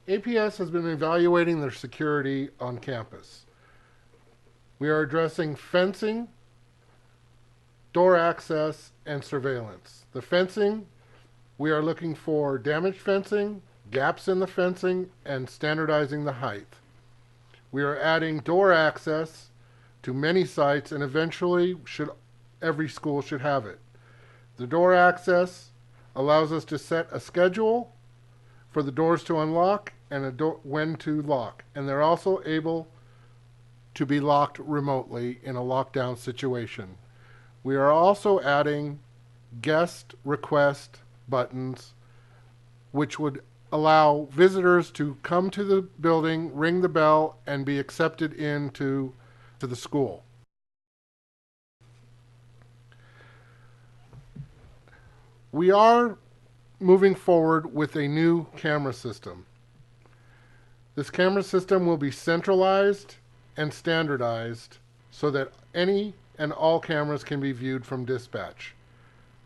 APS has been evaluating their security on campus. We are addressing fencing, door access, and surveillance. The fencing, we are looking for damaged fencing, gaps in the fencing, and standardizing the height. We are adding door access to many sites, and eventually every school should have it. The door access allows us to set a schedule for the doors to unlock and when to lock. And they're also able to be locked remotely in a lockdown situation. We are also adding guest request buttons, which would allow visitors to come to the building, ring the bell, and be accepted into the school. We are moving forward with a new camera system. This camera system will be centralized and standardized so that any and all cameras can be viewed from dispatch.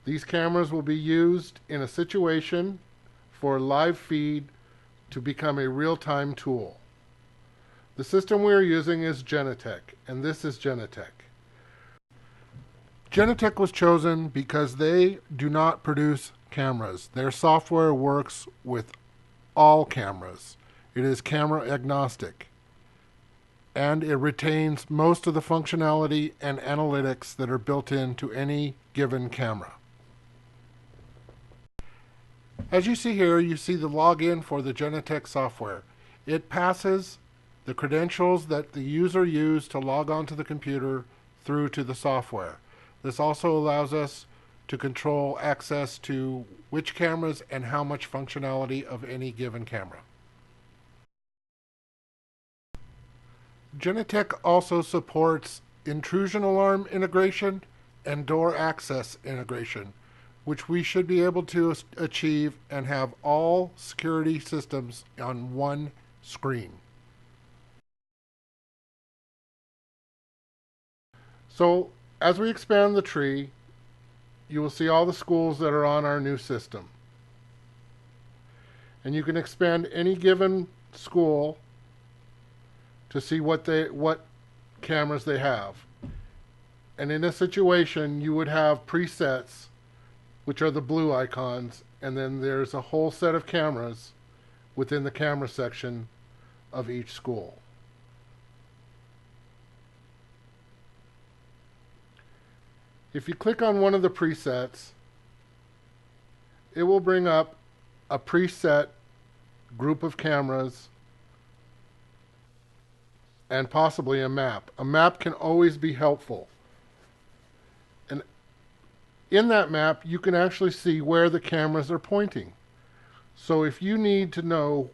These cameras will be used in a situation for live feed to become a real-time tool. The system we are using is Genetec, and this is Genetec. Genetec was chosen because they do not produce cameras. Their software works with all cameras. It is camera agnostic, and it retains most of the functionality and analytics that are built into any given camera. As you see here, you see the login for the Genetec software. It passes the credentials that the user used to log onto the computer through to the software. This also allows us to control access to which cameras and how much functionality of any given camera. Genetec also supports intrusion alarm integration and door access integration, which we should be able to achieve and have all security systems on one screen. So as we expand the tree, you will see all the schools that are on our new system. And you can expand any given school to see what cameras they have. And in a situation, you would have presets, which are the blue icons, and then there's a whole set of cameras within the camera section of each school. If you click on one of the presets, it will bring up a preset group of cameras and possibly a map. A map can always be helpful. And in that map, you can actually see where the cameras are pointing. So if you need to know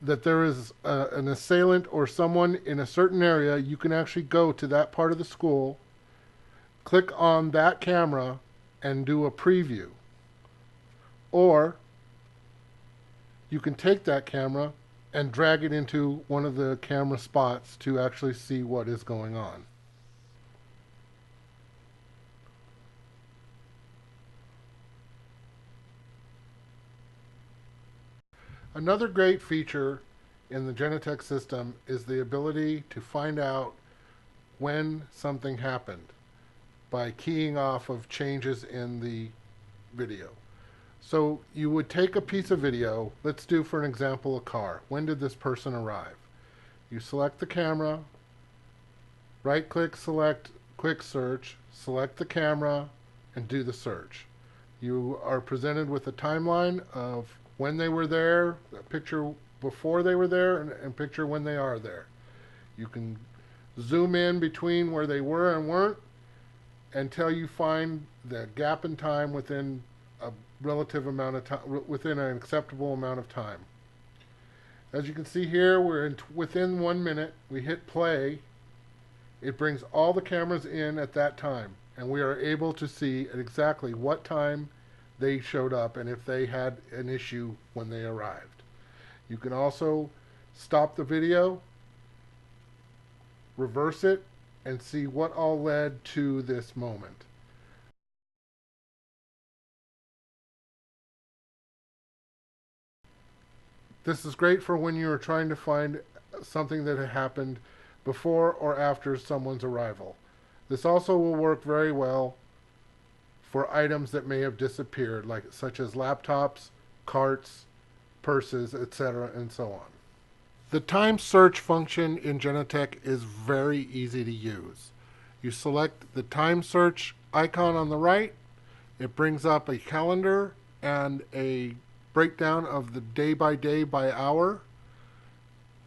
that there is an assailant or someone in a certain area, you can actually go to that part of the school, click on that camera, and do a preview. Or you can take that camera and drag it into one of the camera spots to actually see what is going on. Another great feature in the Genetec system is the ability to find out when something happened by keying off of changes in the video. So you would take a piece of video, let's do for an example a car. When did this person arrive? You select the camera, right click, select quick search, select the camera, and do the search. You are presented with a timeline of when they were there, a picture before they were there, and a picture when they are there. You can zoom in between where they were and weren't until you find the gap in time within a relative amount of time, within an acceptable amount of time. As you can see here, we're within 1 minute. We hit play. It brings all the cameras in at that time, and we are able to see at exactly what time they showed up and if they had an issue when they arrived. You can also stop the video, reverse it, and see what all led to this moment. This is great for when you are trying to find something that had happened before or after someone's arrival. This also will work very well for items that may have disappeared, such as laptops, carts, purses, etc., and so on. The time search function in Genetec is very easy to use. You select the time search icon on the right. It brings up a calendar and a breakdown of the day by hour.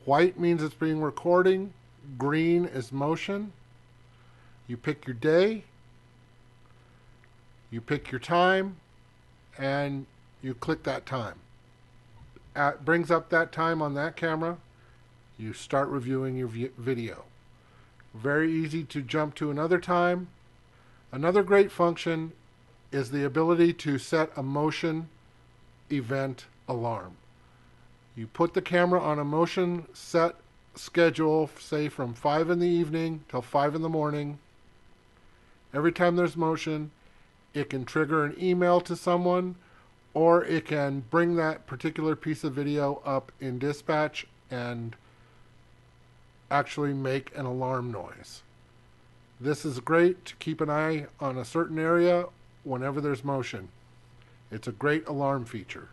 White means it's being recording. Green is motion. You pick your day. You pick your time. And you click that time. It brings up that time on that camera. You start reviewing your video. Very easy to jump to another time. Another great function is the ability to set a motion event alarm. You put the camera on a motion set schedule, say from 5 in the evening till 5 in the morning. Every time there's motion, it can trigger an email to someone, or it can bring that particular piece of video up in dispatch and actually make an alarm noise. This is great to keep an eye on a certain area whenever there's motion. It's a great alarm feature.